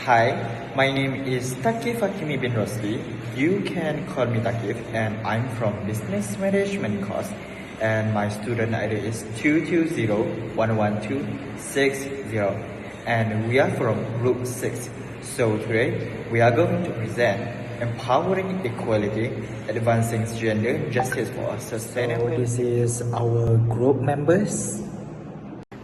Hi, my name is Takif Hakimi bin Rosli. You can call me Takif, and I'm from Business Management course. And my student ID is 220112660. And we are from Group 6. So today, we are going to present Empowering Equality, Advancing Gender Justice for a Sustainable. So this is our group members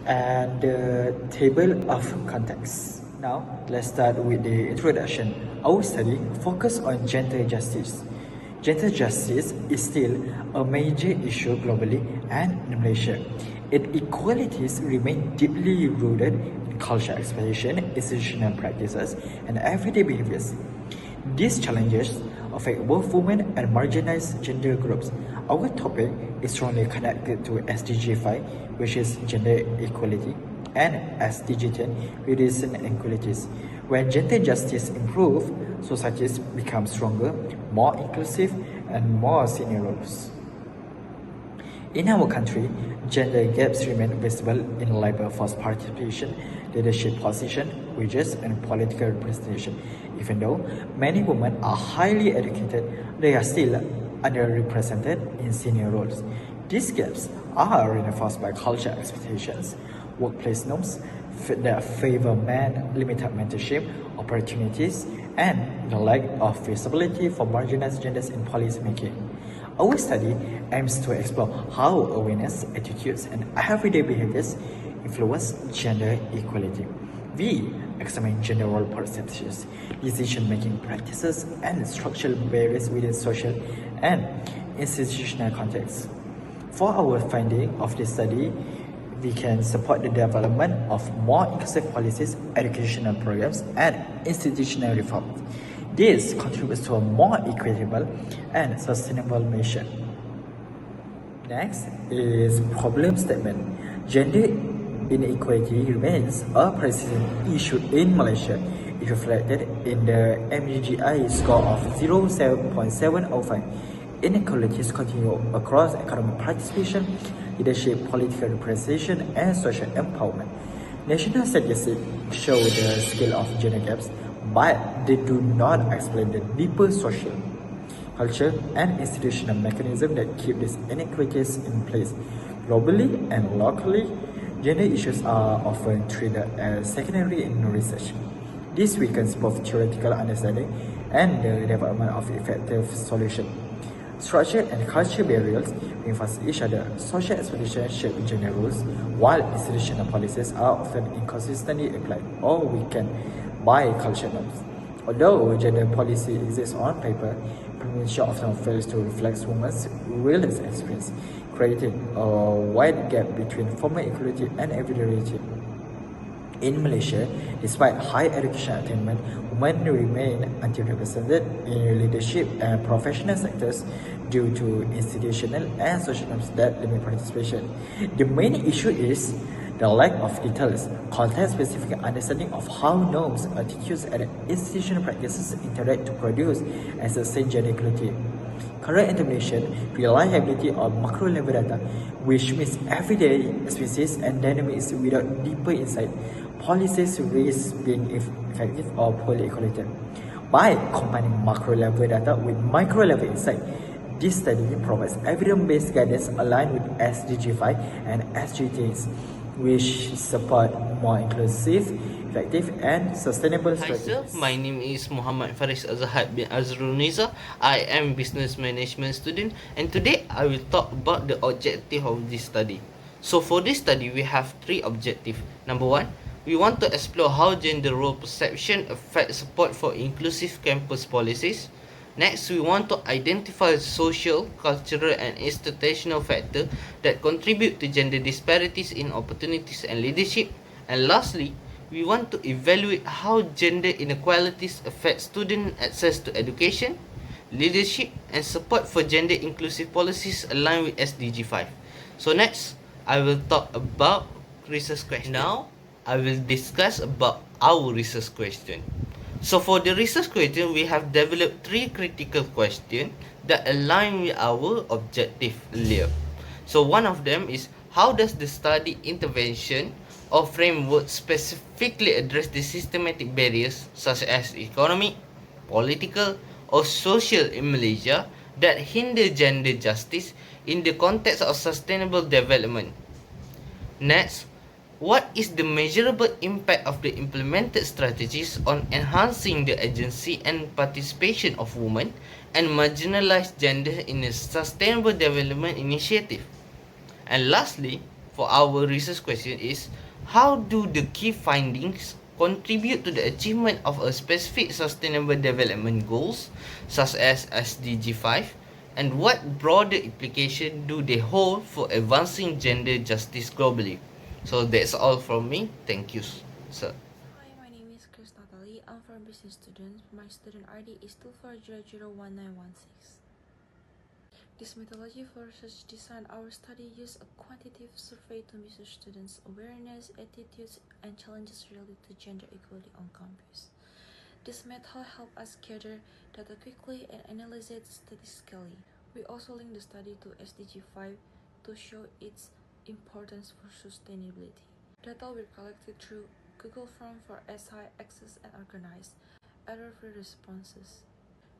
and the table of contents. Now, let's start with the introduction. Our study focuses on gender justice. Gender justice is still a major issue globally and in Malaysia. Inequalities remain deeply rooted in cultural expectation, institutional practices, and everyday behaviors. These challenges affect both women and marginalized gender groups. Our topic is strongly connected to SDG 5, which is gender equality, and SDG 10, which is inequalities. When gender justice improves, societies become stronger, more inclusive, and more senior roles. In our country, gender gaps remain visible in labor force participation, leadership position, wages, and political representation. Even though many women are highly educated, they are still underrepresented in senior roles. These gaps are reinforced by cultural expectations, workplace norms that favor men, limited mentorship opportunities, and the lack of visibility for marginalized genders in policy making. Our study aims to explore how awareness, attitudes, and everyday behaviors influence gender equality. We examine gender role perceptions, decision-making practices, and structural barriers within social and institutional contexts. For our finding of this study, we can support the development of more inclusive policies, educational programs, and institutional reforms. This contributes to a more equitable and sustainable nation. Next is problem statement. Gender inequality remains a persistent issue in Malaysia. It reflected in the MGGI score of 0.705. Inequalities continue across economic participation, leadership, political representation, and social empowerment. National statistics show the scale of gender gaps, but they do not explain the deeper social, culture, and institutional mechanisms that keep these inequities in place. Globally and locally, gender issues are often treated as secondary in research. This weakens both theoretical understanding and the development of effective solutions. Structural and cultural barriers reinforce each other. Social expectations shape gender roles, while institutional policies are often inconsistently applied or weakened by cultural norms. Although gender policy exists on paper, implementation often fails to reflect women's real experience, creating a wide gap between formal equality and everyday reality. In Malaysia, despite high education attainment, women remain underrepresented in leadership and professional sectors due to institutional and social norms that limit participation. The main issue is the lack of details, context-specific understanding of how norms, attitudes, and institutional practices interact to produce and sustain gender equality. Current implementation reliability on macro-level data, which means everyday experiences and dynamics without deeper insight. Policies risk being effective or poorly equated. By combining macro-level data with micro-level insight, this study provides evidence-based guidance aligned with SDG 5 and SGTs, which support more inclusive, effective, and sustainable strategies. Hi sir, my name is Muhammad Faris Azhad bin Azruniza. I am business management student, and today I will talk about the objective of this study. So for this study, we have three objectives. Number one, we want to explore how gender role perception affects support for inclusive campus policies. Next, we want to identify social, cultural, and institutional factors that contribute to gender disparities in opportunities and leadership. And lastly, we want to evaluate how gender inequalities affect student access to education, leadership, and support for gender inclusive policies aligned with SDG 5. So next, I will talk about research question. Now, I will discuss about our research question. So for the research question, we have developed three critical questions that align with our objective earlier. So one of them is, how does the study intervention or framework specifically address the systematic barriers such as economic, political, or social in Malaysia that hinder gender justice in the context of sustainable development. Next, what is the measurable impact of the implemented strategies on enhancing the agency and participation of women and marginalized gender in a sustainable development initiative? And lastly, for our research question is, how do the key findings contribute to the achievement of a specific sustainable development goals such as SDG 5, and what broader implication do they hold for advancing gender justice globally? So that's all from me. Thank you, sir. Hi, my name is Chris Natalie. I'm from Business Students. My student ID is 24001916. This methodology for research design our study used a quantitative survey to measure students' awareness, attitudes, and challenges related to gender equality on campus. This method helped us gather data quickly and analyze it statistically. We also linked the study to SDG 5 to show its importance for sustainability. Data were collected through Google Form for SI access and organized error-free responses.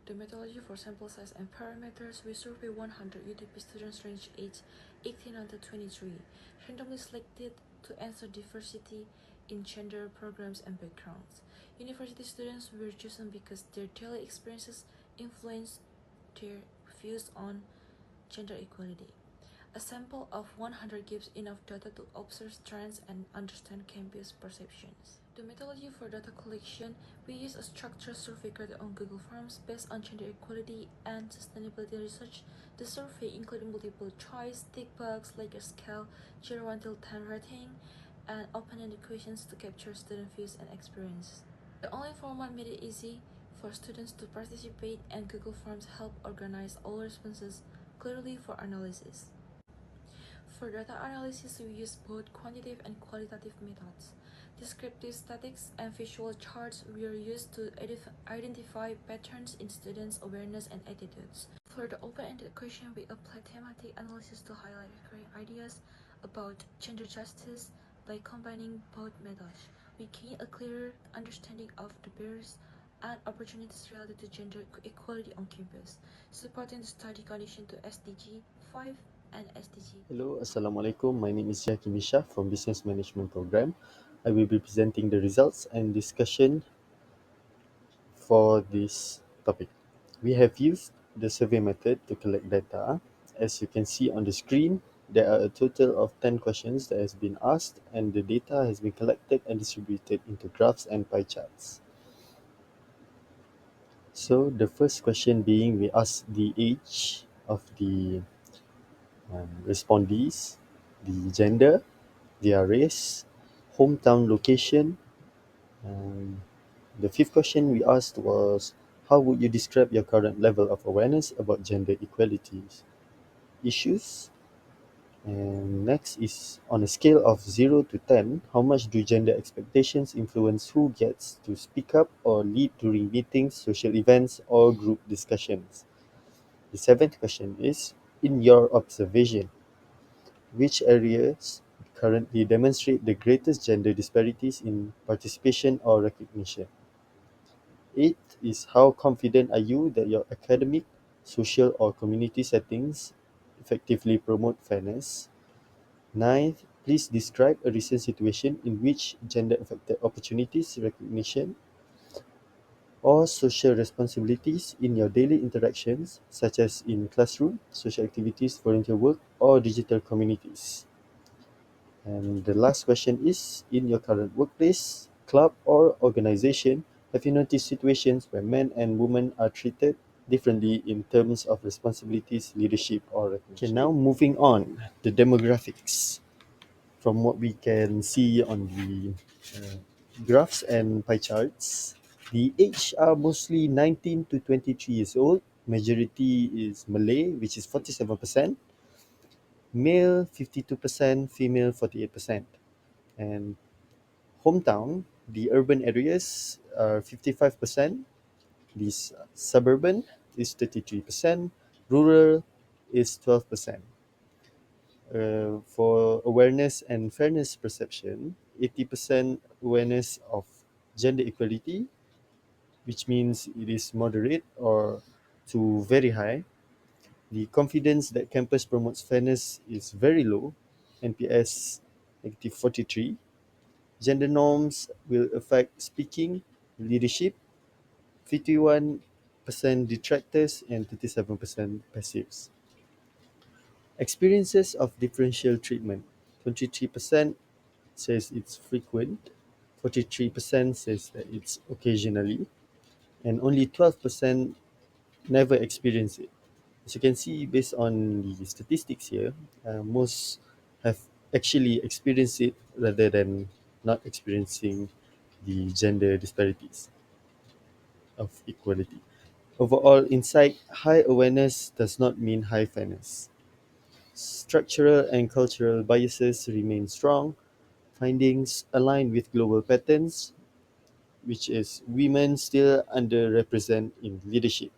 The methodology for sample size and parameters, we surveyed 100 UTP students ranged age 18 until 23, randomly selected to answer diversity in gender programs and backgrounds. University students were chosen because their daily experiences influenced their views on gender equality. A sample of 100 gives enough data to observe trends and understand campus perceptions. The methodology for data collection, we use a structured survey created on Google Forms based on gender equality and sustainability research. The survey included multiple choice, tick box, Likert scale, 0 until 10 rating, and open-ended questions to capture student views and experience. The online format made it easy for students to participate, and Google Forms help organize all responses clearly for analysis. For data analysis, we use both quantitative and qualitative methods. Descriptive statistics and visual charts were used to identify patterns in students' awareness and attitudes. For the open-ended question, we applied thematic analysis to highlight recurring ideas about gender justice by combining both methods. We gained a clearer understanding of the barriers and opportunities related to gender equality on campus, supporting the study condition to SDG 5 and SDG. Hello, Assalamualaikum. My name is Yaki Misha from Business Management Program. I will be presenting the results and discussion for this topic. We have used the survey method to collect data. As you can see on the screen, there are a total of 10 questions that has been asked, and the data has been collected and distributed into graphs and pie charts. So the first question being, we asked the age of the respondees, the gender, their race, hometown location. Um, the fifth question we asked was, how would you describe your current level of awareness about gender equality issues? And next is, on a scale of 0 to 10, how much do gender expectations influence who gets to speak up or lead during meetings, social events, or group discussions? The seventh question is, in your observation, which areas currently demonstrate the greatest gender disparities in participation or recognition? Eighth is, how confident are you that your academic, social, or community settings effectively promote fairness? Ninth, please describe a recent situation in which gender affected opportunities, recognition, or social responsibilities in your daily interactions, such as in classroom, social activities, volunteer work, or digital communities. And the last question is, in your current workplace, club, or organization, have you noticed situations where men and women are treated differently in terms of responsibilities, leadership, or recognition? Okay, now moving on, the demographics. From what we can see on the graphs and pie charts, the age are mostly 19 to 23 years old. Majority is Malay, which is 47%, male 52%, female 48%. And hometown, the urban areas are 55%, the suburban is 33%, rural is 12%. For awareness and fairness perception, 80% awareness of gender equality, which means it is moderate or to very high. The confidence that campus promotes fairness is very low, NPS -43. Gender norms will affect speaking, leadership, 51% detractors, and 37% passives. Experiences of differential treatment: 23% says it's frequent, 43% says that it's occasionally, and only 12% never experience it. As you can see, based on the statistics here, most have actually experienced it rather than not experiencing the gender disparities of equality. Overall insight: high awareness does not mean high fairness. Structural and cultural biases remain strong. Findings align with global patterns, which is women still underrepresented in leadership,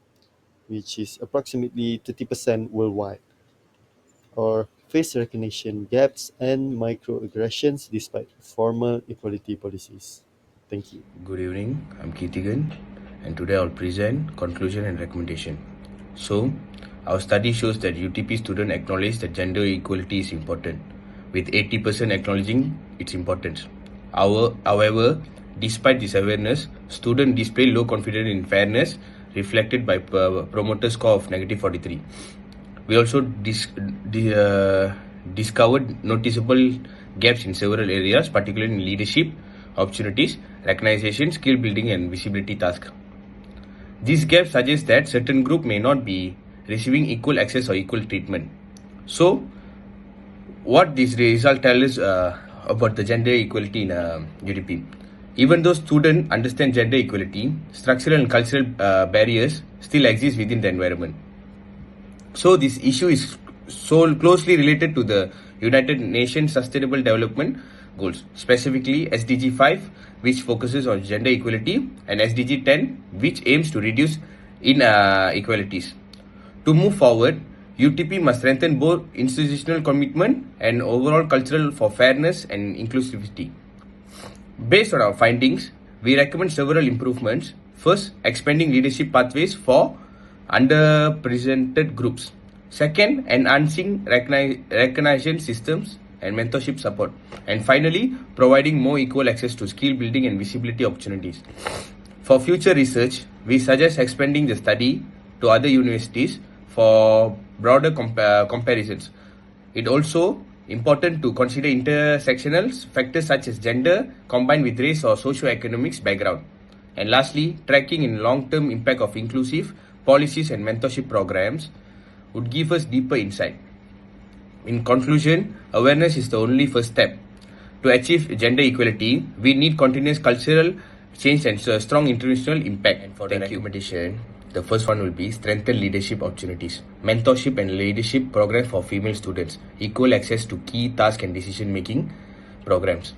which is approximately 30% worldwide, or face recognition gaps and microaggressions despite formal equality policies. Thank you. Good evening, I'm Keithigan, and today I'll present conclusion and recommendation. So, our study shows that UTP students acknowledge that gender equality is important, with 80% acknowledging its importance. However, despite this awareness, students display low confidence in fairness, reflected by promoter score of -43. We also discovered noticeable gaps in several areas, particularly in leadership, opportunities, recognition, skill building, and visibility tasks. These gaps suggest that certain group may not be receiving equal access or equal treatment. So, what this result tells us about the gender equality in UDP? Even though students understand gender equality, structural and cultural barriers still exist within the environment. So this issue is so closely related to the United Nations Sustainable Development Goals, specifically SDG 5, which focuses on gender equality, and SDG 10, which aims to reduce inequalities. To move forward, UTP must strengthen both institutional commitment and overall cultural for fairness and inclusivity. Based on our findings, we recommend several improvements. First, expanding leadership pathways for underrepresented groups. Second, enhancing recognition systems and mentorship support. And finally, providing more equal access to skill building and visibility opportunities. For future research, we suggest expanding the study to other universities for broader comparisons. It also important to consider intersectional factors such as gender combined with race or socio-economics background. And lastly, tracking in long-term impact of inclusive policies and mentorship programs would give us deeper insight. In conclusion, awareness is the only first step. To achieve gender equality, we need continuous cultural change and strong international impact. And for the recommendation, the first one will be strengthen leadership opportunities, mentorship and leadership programs for female students, equal access to key task and decision-making programs.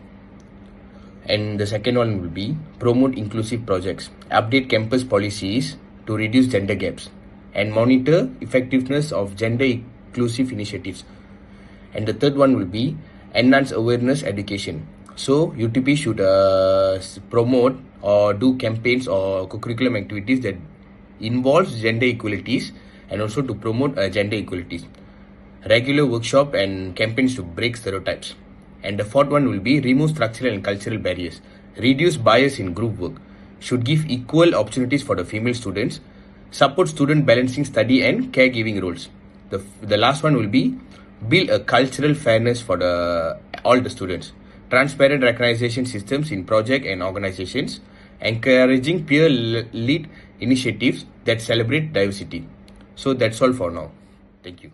And the second one will be promote inclusive projects, update campus policies to reduce gender gaps, and monitor effectiveness of gender inclusive initiatives. And the third one will be enhance awareness education. So UTP should promote or do campaigns or curriculum activities that involves gender equalities, and also to promote gender equalities. Regular workshop and campaigns to break stereotypes. And the fourth one will be remove structural and cultural barriers, reduce bias in group work, should give equal opportunities for the female students, support student balancing study and caregiving roles. The last one will be build a cultural fairness for all the students, transparent recognition systems in project and organizations, encouraging peer-led initiatives that celebrate diversity. So that's all for now. Thank you.